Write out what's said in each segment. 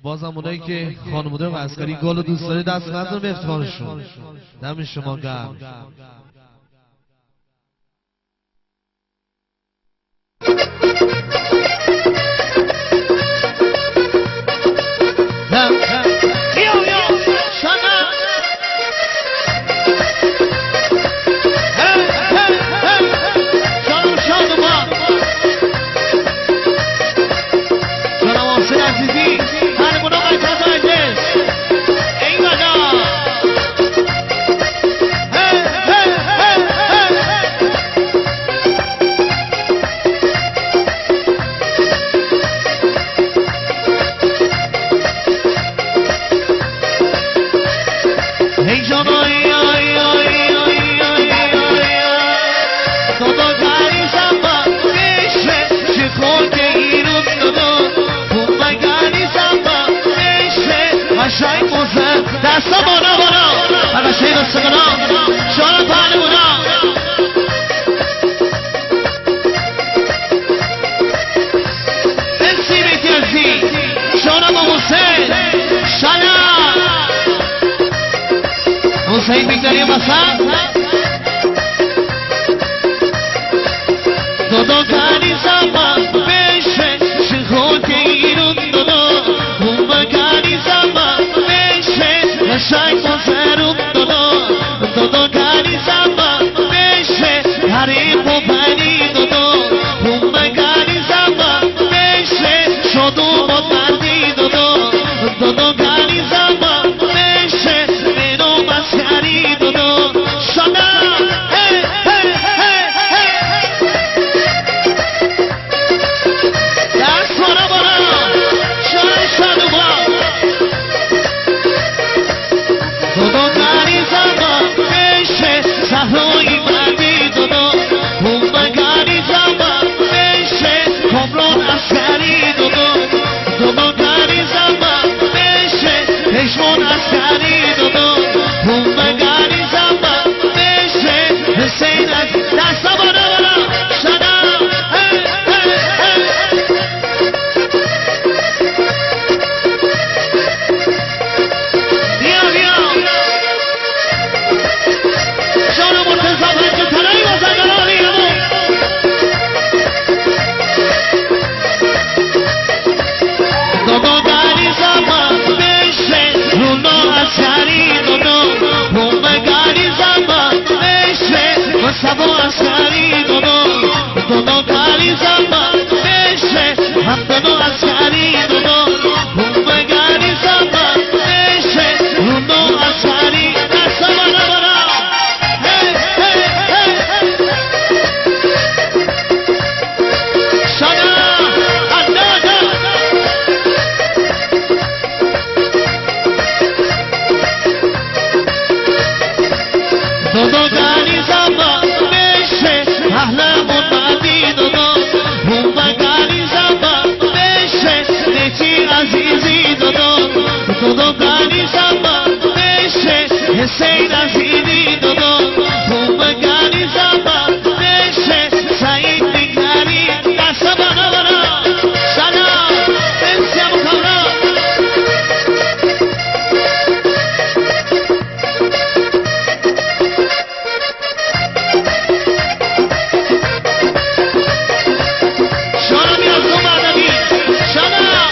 بازم اونایی که خانواده و عسکری گل دوست داری دست نزن به افتخارشون. دم شما گرم. دستا بالا بالا اگه شیخ سکنا شاید پهلی بودا انسی بیتی ازی شاید با حسین شاید حسین بیتاری بسن دودو کاری زمان بشه شیخو که ایرون دودو بومه کاری زمان شای کنسرم دودو کاری زمان بشه حریف و پنی دودو کاری زمان بشه شدو با پردی دودو کاری زمان بشه منو مسکری دودو شده دست برا برا شای شدو با دودو کاری زمان بشه صحرای مردی دودو کاری زمان بشه کمران اسکری دودو کاری زمان بشه پشمون اسکری دودو کاری زمان بشه حسین از دستا بالا بالا شدم بیا بیا شانو مرتضا بچه تنهی وزنگرانی همون دودو کاری زمان بشه رونا اسکری دودو کاری زمان بشه مصطفی اسکری دودو کاری زمان بشه همدنو اسکری دودو کاری زمان بشه رونا اسکری دستا بالا بالا دودو کاری زمان بشه اهلمون مدی دودو کاری زمان بشه نیچی عزیزی دودو کاری زمان بشه حسین عزیزی دودو کاری زمان بشه سعید بیکاری دستا بالا بالا سلام انسیم کامران شانا میازدون مردمی شانا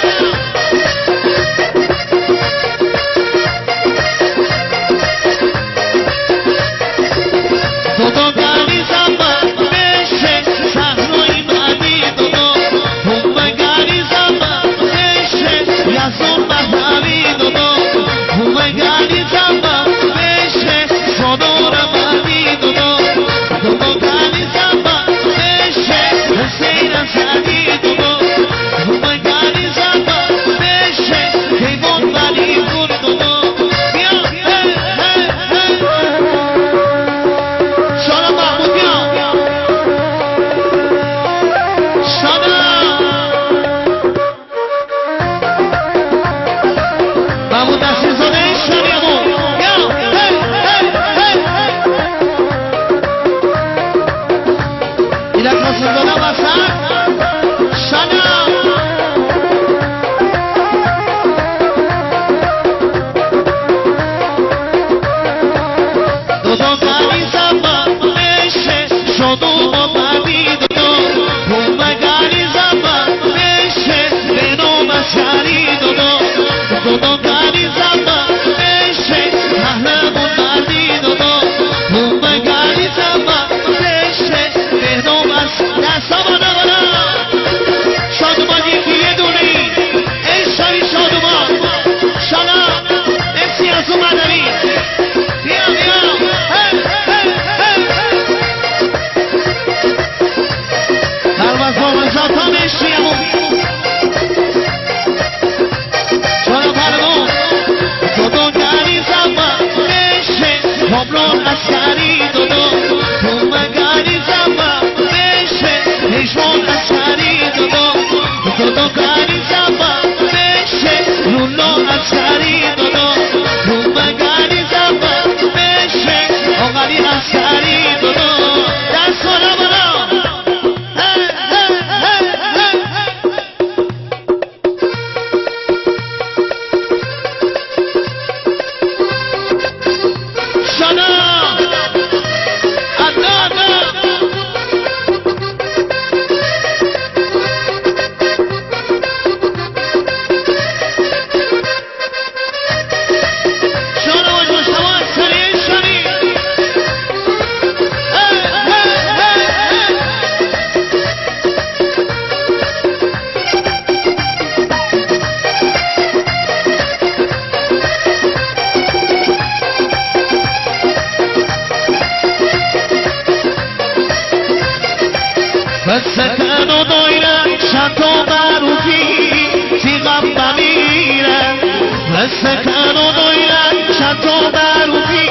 سکن و دویرن چند و بروفی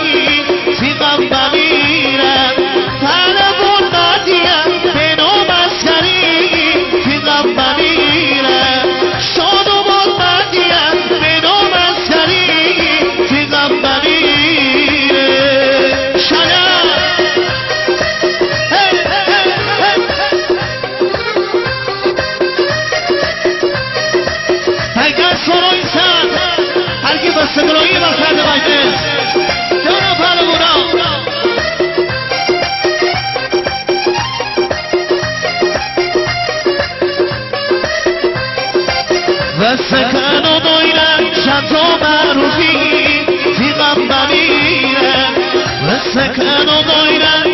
فیقم بمیرن تنبون بدیم به نوم اسکری فیقم بمیرن شاد و بود بدیم به نوم اسکری فیقم بمیرن شنم اگر سروی سن هرگی بستگرایی بسرد مجلس جانا پهلوانا و سکن و دویرن شد و معروفی فیقم بمیرن و سکن و دویرن